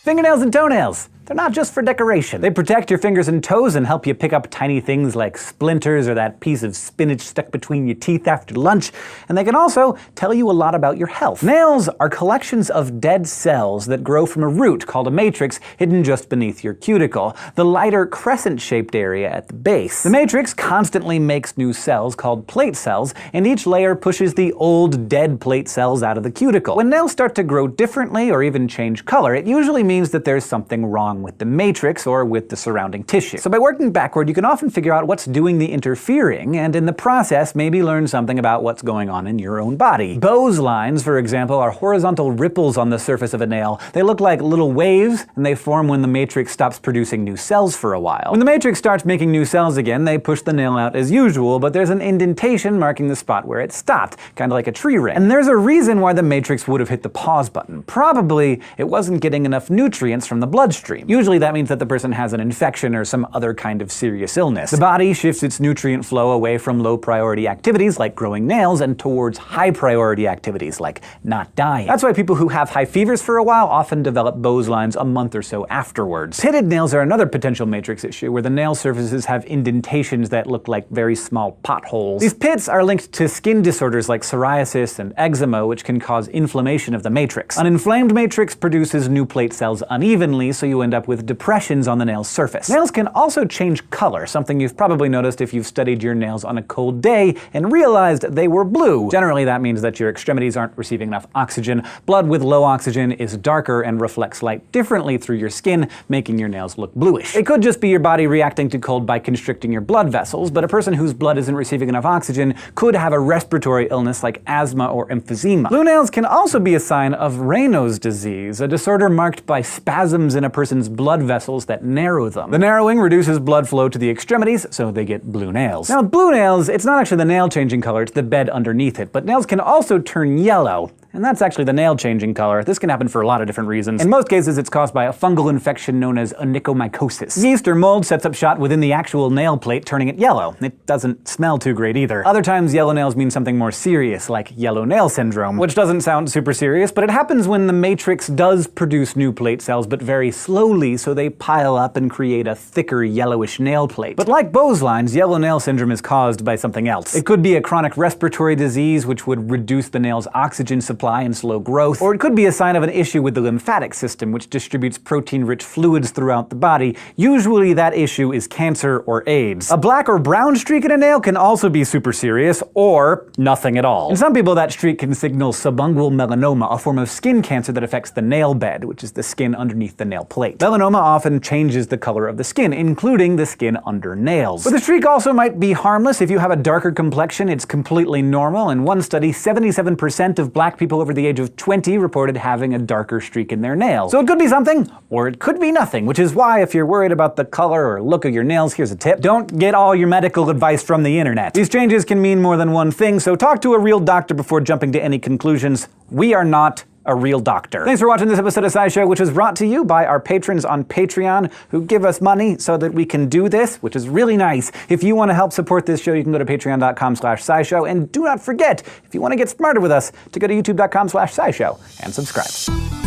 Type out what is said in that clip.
Fingernails and toenails. They're not just for decoration. They protect your fingers and toes and help you pick up tiny things like splinters or that piece of spinach stuck between your teeth after lunch, and they can also tell you a lot about your health. Nails are collections of dead cells that grow from a root called a matrix hidden just beneath your cuticle, the lighter crescent-shaped area at the base. The matrix constantly makes new cells called plate cells, and each layer pushes the old dead plate cells out of the cuticle. When nails start to grow differently or even change color, it usually means that there's something wrong with the matrix or with the surrounding tissue. So by working backward, you can often figure out what's doing the interfering, and in the process, maybe learn something about what's going on in your own body. Bose lines, for example, are horizontal ripples on the surface of a nail. They look like little waves, and they form when the matrix stops producing new cells for a while. When the matrix starts making new cells again, they push the nail out as usual, but there's an indentation marking the spot where it stopped, kind of like a tree ring. And there's a reason why the matrix would have hit the pause button. Probably it wasn't getting enough nutrients from the bloodstream. Usually that means that the person has an infection or some other kind of serious illness. The body shifts its nutrient flow away from low-priority activities like growing nails and towards high-priority activities like not dying. That's why people who have high fevers for a while often develop Bose lines a month or so afterwards. Pitted nails are another potential matrix issue where the nail surfaces have indentations that look like very small potholes. These pits are linked to skin disorders like psoriasis and eczema, which can cause inflammation of the matrix. An inflamed matrix produces new plate cells unevenly, so you end up with depressions on the nail's surface. Nails can also change color, something you've probably noticed if you've studied your nails on a cold day and realized they were blue. Generally, that means that your extremities aren't receiving enough oxygen. Blood with low oxygen is darker and reflects light differently through your skin, making your nails look bluish. It could just be your body reacting to cold by constricting your blood vessels, but a person whose blood isn't receiving enough oxygen could have a respiratory illness like asthma or emphysema. Blue nails can also be a sign of Raynaud's disease, a disorder marked by spasms in a person's blood vessels that narrow them. The narrowing reduces blood flow to the extremities, so they get blue nails. Now, with blue nails, it's not actually the nail changing color, it's the bed underneath it, but nails can also turn yellow. And that's actually the nail-changing color. This can happen for a lot of different reasons. In most cases, it's caused by a fungal infection known as onychomycosis. Yeast or mold sets up shop within the actual nail plate, turning it yellow. It doesn't smell too great either. Other times, yellow nails mean something more serious, like yellow nail syndrome, which doesn't sound super serious, but it happens when the matrix does produce new plate cells, but very slowly, so they pile up and create a thicker yellowish nail plate. But like Bose lines, yellow nail syndrome is caused by something else. It could be a chronic respiratory disease, which would reduce the nail's oxygen supply and slow growth, or it could be a sign of an issue with the lymphatic system, which distributes protein-rich fluids throughout the body. Usually that issue is cancer or AIDS. A black or brown streak in a nail can also be super serious, or nothing at all. In some people, that streak can signal subungual melanoma, a form of skin cancer that affects the nail bed, which is the skin underneath the nail plate. Melanoma often changes the color of the skin, including the skin under nails. But the streak also might be harmless. If you have a darker complexion, it's completely normal. In one study, 77% of black people over the age of 20 reported having a darker streak in their nails. So it could be something, or it could be nothing, which is why if you're worried about the color or look of your nails, here's a tip. Don't get all your medical advice from the internet. These changes can mean more than one thing, so talk to a real doctor before jumping to any conclusions. We are not a real doctor. Thanks for watching this episode of SciShow, which is brought to you by our patrons on Patreon who give us money so that we can do this, which is really nice. If you want to help support this show, you can go to patreon.com/scishow, and do not forget, if you want to get smarter with us, to go to youtube.com/scishow and subscribe.